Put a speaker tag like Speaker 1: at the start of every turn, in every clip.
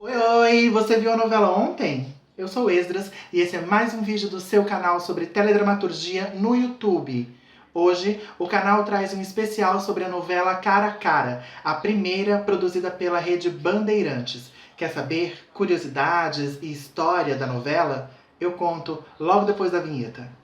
Speaker 1: Oi, oi! Você viu a novela ontem? Eu sou o Esdras e esse é mais um vídeo do seu canal sobre teledramaturgia no YouTube. Hoje, o canal traz um especial sobre a novela Cara a Cara, a primeira produzida pela rede Bandeirantes. Quer saber curiosidades e história da novela? Eu conto logo depois da vinheta.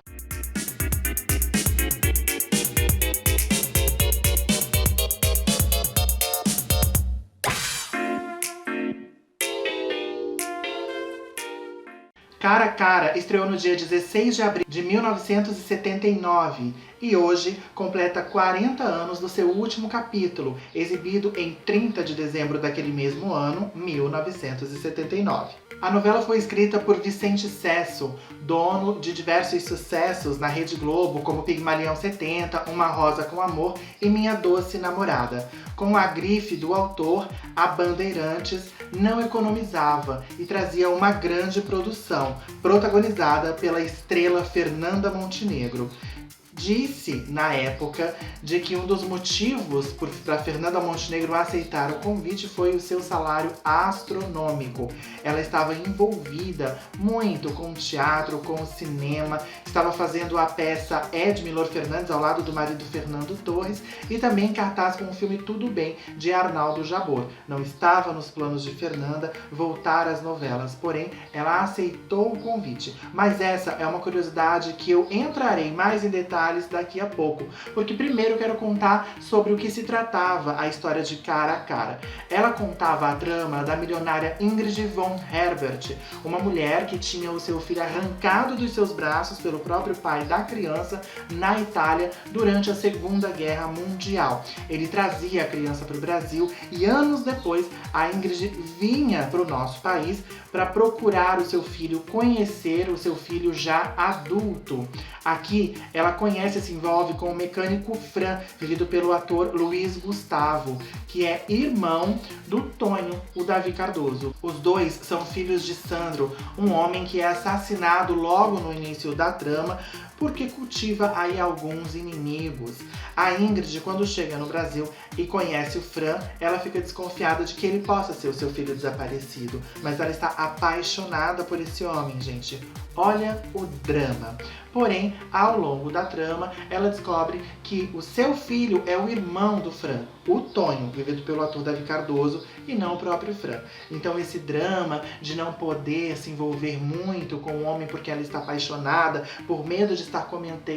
Speaker 1: Cara a Cara estreou no dia 16 de abril de 1979 e hoje completa 40 anos do seu último capítulo, exibido em 30 de dezembro daquele mesmo ano, 1979. A novela foi escrita por Vicente Cesso, dono de diversos sucessos na Rede Globo, como Pigmalião 70, Uma Rosa com Amor e Minha Doce Namorada. Com a grife do autor, a Bandeirantes não economizava e trazia uma grande produção, protagonizada pela estrela Fernanda Montenegro. Disse, na época, de que um dos motivos para Fernanda Montenegro aceitar o convite foi o seu salário astronômico. Ela estava envolvida muito com o teatro, com o cinema, estava fazendo a peça Edmilor Fernandes ao lado do marido Fernando Torres e também em cartaz com o filme Tudo Bem, de Arnaldo Jabor. Não estava nos planos de Fernanda voltar às novelas, porém ela aceitou o convite. Mas essa é uma curiosidade que eu entrarei mais em detalhes daqui a pouco, porque primeiro eu quero contar sobre o que se tratava a história de Cara a Cara. Ela contava a trama da milionária Ingrid von Herbert, uma mulher que tinha o seu filho arrancado dos seus braços pelo próprio pai da criança na Itália durante a Segunda Guerra Mundial. Ele trazia a criança para o Brasil e anos depois a Ingrid vinha para o nosso país para procurar o seu filho, conhecer o seu filho já adulto. Aqui ela conhece e se envolve com o mecânico Fran, vivido pelo ator Luiz Gustavo, que é irmão do Tonho, o Davi Cardoso. Os dois são filhos de Sandro, um homem que é assassinado logo no início da trama porque cultiva aí alguns inimigos. A Ingrid, quando chega no Brasil e conhece o Fran, ela fica desconfiada de que ele possa ser o seu filho desaparecido, mas ela está apaixonada por esse homem, gente. Olha o drama. Porém, ao longo da trama, ela descobre que o seu filho é o irmão do Fran, o Tonho, vivido pelo ator Davi Cardoso, e não o próprio Fran. Então esse drama de não poder se envolver muito com o homem porque ela está apaixonada, por medo de estar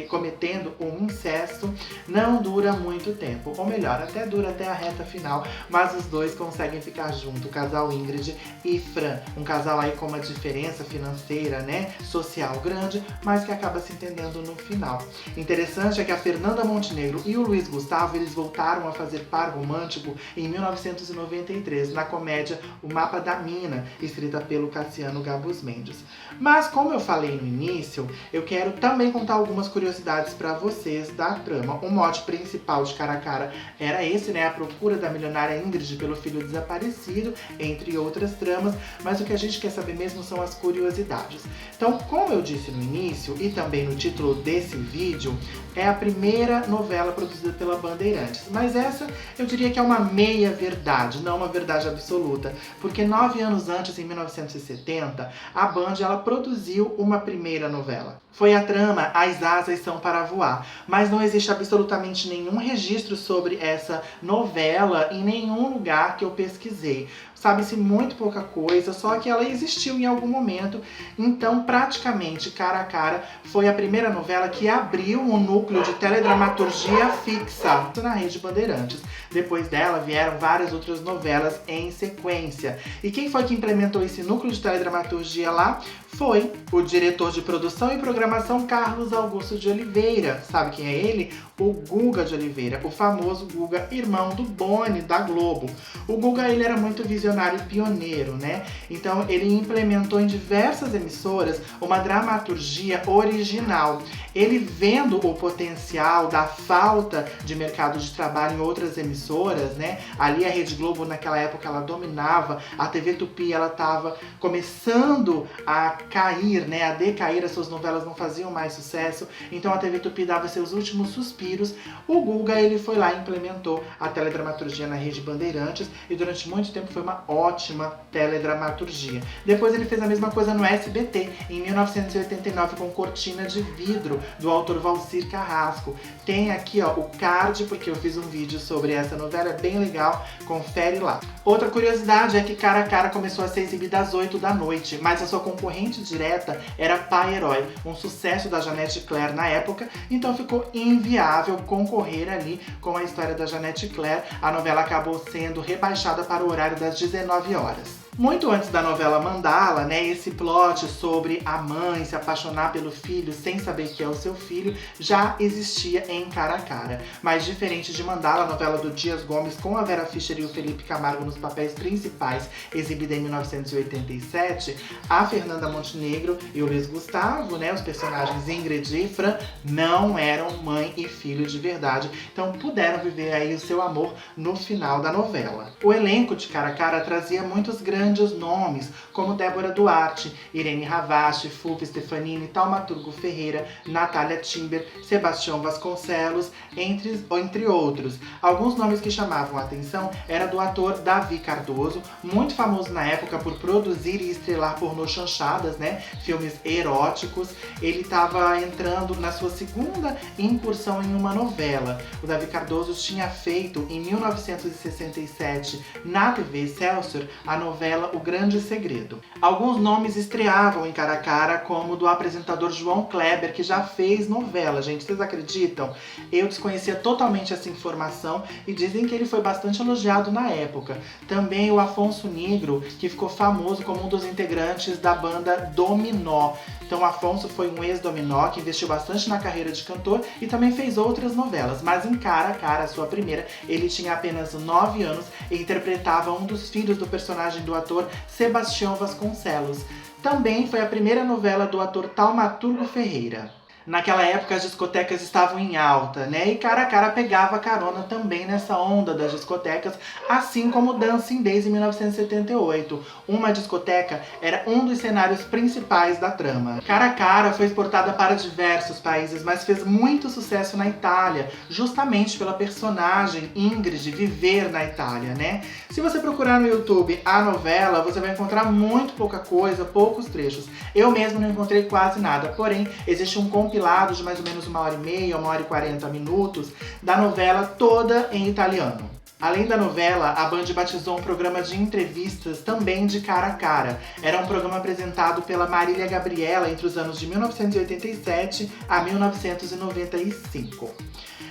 Speaker 1: cometendo um incesto, não dura muito tempo. Ou melhor, até dura até a reta final, mas os dois conseguem ficar junto, o casal Ingrid e Fran. Um casal aí com uma diferença financeira, né, social grande, mas que acaba se entendendo no final. Interessante é que a Fernanda Montenegro e o Luiz Gustavo, eles voltaram a fazer par romântico em 1993, na comédia O Mapa da Mina, escrita pelo Cassiano Gabus Mendes. Mas como eu falei no início, eu quero também contar algumas curiosidades para vocês da trama. O mote principal de Cara a Cara era esse, né, a procura da milionária Ingrid pelo filho desaparecido, entre outras tramas, mas o que a gente quer saber mesmo são as curiosidades. Então, como eu disse no início e também no título desse vídeo, é a primeira novela produzida pela Bandeirantes. Mas essa eu diria que é uma meia verdade, não uma verdade absoluta, porque 9 anos antes, em 1970, a Band ela produziu uma primeira novela. Foi a trama As Asas São para Voar, mas não existe absolutamente nenhum registro sobre essa novela em nenhum lugar que eu pesquisei. Sabe-se muito pouca coisa, só que ela existiu em algum momento, então praticamente Cara a Cara foi a primeira novela que abriu um núcleo de teledramaturgia fixa na Rede Bandeirantes. Depois dela vieram várias outras novelas em sequência. E quem foi que implementou esse núcleo de teledramaturgia lá? Foi o diretor de produção e programação Carlos Augusto de Oliveira. Sabe quem é ele? O Guga de Oliveira, o famoso Guga, irmão do Boni, da Globo. O Guga, ele era muito visionário e pioneiro, né? Então ele implementou em diversas emissoras uma dramaturgia original. Ele vendo o potencial da falta de mercado de trabalho em outras emissoras, né? Ali a Rede Globo naquela época ela dominava, a TV Tupi ela estava começando a cair, né? A decair, as suas novelas não faziam mais sucesso, então a TV Tupi dava seus últimos suspiros. O Guga ele foi lá e implementou a teledramaturgia na Rede Bandeirantes e durante muito tempo foi uma uma ótima teledramaturgia. Depois ele fez a mesma coisa no SBT, em 1989, com Cortina de Vidro, do autor Valcir Carrasco. Tem aqui ó, o card, porque eu fiz um vídeo sobre essa novela, é bem legal, confere lá. Outra curiosidade é que Cara a Cara começou a ser exibida às 8 da noite, mas a sua concorrente direta era Pai Herói, um sucesso da Janete Claire na época, então ficou inviável concorrer ali com a história da Janete Claire. A novela acabou sendo rebaixada para o horário das 19 horas. Muito antes da novela Mandala, né, esse plot sobre a mãe se apaixonar pelo filho sem saber que é o seu filho já existia em Cara a Cara. Mas diferente de Mandala, a novela do Dias Gomes com a Vera Fischer e o Felipe Camargo nos papéis principais, exibida em 1987, a Fernanda Montenegro e o Luiz Gustavo, né, os personagens Ingrid e Fran, não eram mãe e filho de verdade, então puderam viver aí o seu amor no final da novela. O elenco de Cara a Cara trazia muitos grandes nomes, como Débora Duarte, Irene Ravache, Fulvio Stefanini, Thaumaturgo Ferreira, Natália Timber, Sebastião Vasconcelos, entre outros. Alguns nomes que chamavam a atenção era do ator Davi Cardoso, muito famoso na época por produzir e estrelar pornô chanchadas, né, filmes eróticos. Ele estava entrando na sua segunda incursão em uma novela. O Davi Cardoso tinha feito, em 1967, na TV Excelsior, a novela O Grande Segredo. Alguns nomes estreavam em Cara a Cara, como o do apresentador João Kleber, que já fez novela. Gente, vocês acreditam? Eu desconhecia totalmente essa informação e dizem que ele foi bastante elogiado na época. Também o Afonso Negro, que ficou famoso como um dos integrantes da banda Dominó. Então o Afonso foi um ex-dominó que investiu bastante na carreira de cantor e também fez outras novelas, mas em Cara a Cara, a sua primeira, ele tinha apenas 9 anos e interpretava um dos filhos do personagem do ator Sebastião Vasconcelos. Também foi a primeira novela do ator Thaumaturgo Ferreira. Naquela época as discotecas estavam em alta, né? E Cara a Cara pegava carona também nessa onda das discotecas, assim como Dancing Days em 1978. Uma discoteca era um dos cenários principais da trama. Cara a Cara foi exportada para diversos países, mas fez muito sucesso na Itália, justamente pela personagem Ingrid viver na Itália, né? Se você procurar no YouTube a novela, você vai encontrar muito pouca coisa, poucos trechos. Eu mesmo não encontrei quase nada, porém existe um compilado de mais ou menos 1h30, 1h40 minutos da novela toda em italiano. Além da novela, a Band batizou um programa de entrevistas também de Cara a Cara. Era um programa apresentado pela Marília Gabriela entre os anos de 1987 a 1995.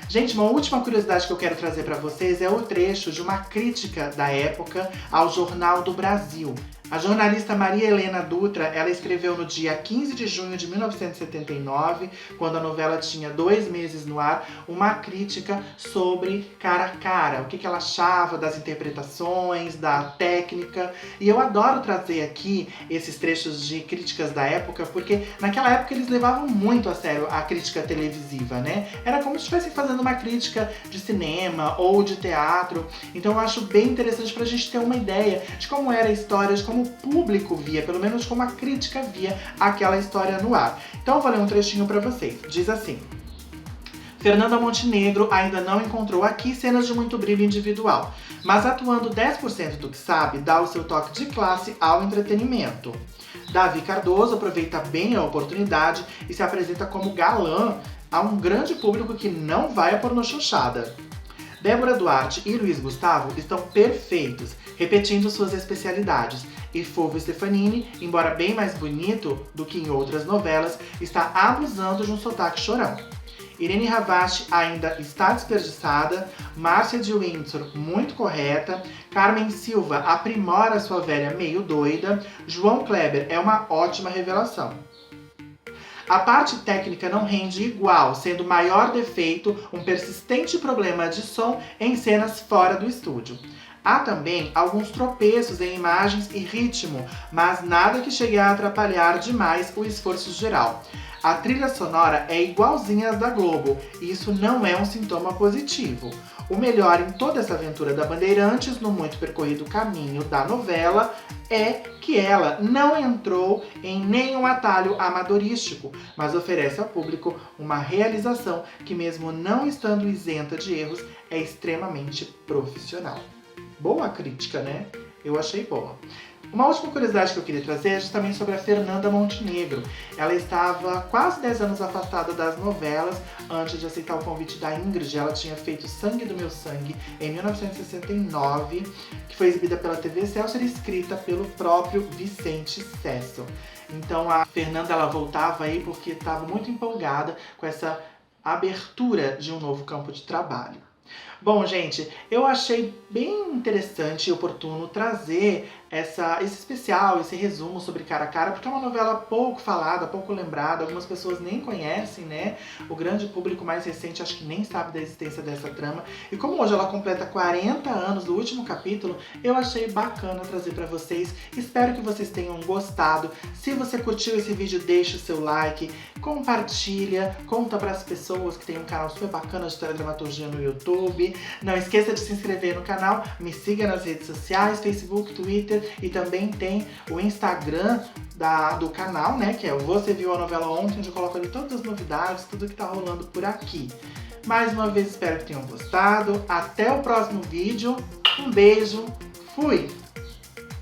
Speaker 1: Gente, uma última curiosidade que eu quero trazer para vocês é o trecho de uma crítica da época ao Jornal do Brasil. A jornalista Maria Helena Dutra, ela escreveu no dia 15 de junho de 1979, quando a novela tinha 2 meses no ar, uma crítica sobre Cara a Cara, o que ela achava das interpretações, da técnica. E eu adoro trazer aqui esses trechos de críticas da época, porque naquela época eles levavam muito a sério a crítica televisiva, né? Era como se estivessem fazendo uma crítica de cinema ou de teatro. Então eu acho bem interessante pra gente ter uma ideia de como era a história, de como o público via, pelo menos como a crítica via aquela história no ar. Então eu vou ler um trechinho pra vocês. Diz assim: Fernanda Montenegro ainda não encontrou aqui cenas de muito brilho individual, mas atuando 10% do que sabe, dá o seu toque de classe ao entretenimento. Davi Cardoso aproveita bem a oportunidade e se apresenta como galã a um grande público que não vai a pornochanchada. Débora Duarte e Luiz Gustavo estão perfeitos, repetindo suas especialidades, e Fulvio Stefanini, embora bem mais bonito do que em outras novelas, está abusando de um sotaque chorão. Irene Ravache ainda está desperdiçada, Márcia de Windsor muito correta, Carmen Silva aprimora sua velha meio doida, João Kleber é uma ótima revelação. A parte técnica não rende igual, sendo o maior defeito um persistente problema de som em cenas fora do estúdio. Há também alguns tropeços em imagens e ritmo, mas nada que chegue a atrapalhar demais o esforço geral. A trilha sonora é igualzinha às da Globo, e isso não é um sintoma positivo. O melhor em toda essa aventura da Bandeirantes, no muito percorrido caminho da novela, é que ela não entrou em nenhum atalho amadorístico, mas oferece ao público uma realização que, mesmo não estando isenta de erros, é extremamente profissional. Boa crítica, né? Eu achei boa. Uma última curiosidade que eu queria trazer é justamente sobre a Fernanda Montenegro. Ela estava quase 10 anos afastada das novelas antes de aceitar o convite da Ingrid. Ela tinha feito Sangue do Meu Sangue em 1969, que foi exibida pela TV Excelsior e escrita pelo próprio Vicente Cécio. Então a Fernanda, ela voltava aí porque estava muito empolgada com essa abertura de um novo campo de trabalho. Bom, gente, eu achei bem interessante e oportuno trazer esse especial, esse resumo sobre Cara a Cara, porque é uma novela pouco falada, pouco lembrada, algumas pessoas nem conhecem, né? O grande público mais recente acho que nem sabe da existência dessa trama. E como hoje ela completa 40 anos do último capítulo, eu achei bacana trazer pra vocês. Espero que vocês tenham gostado. Se você curtiu esse vídeo, deixa o seu like, compartilha, conta pras pessoas que tem um canal super bacana de teledramaturgia no YouTube. Não esqueça de se inscrever no canal, me siga nas redes sociais, Facebook, Twitter, e também tem o Instagram do canal, né, que é o Você Viu a Novela Ontem, onde eu coloco ali todas as novidades, tudo que tá rolando por aqui. Mais uma vez, espero que tenham gostado. Até o próximo vídeo. Um beijo. Fui!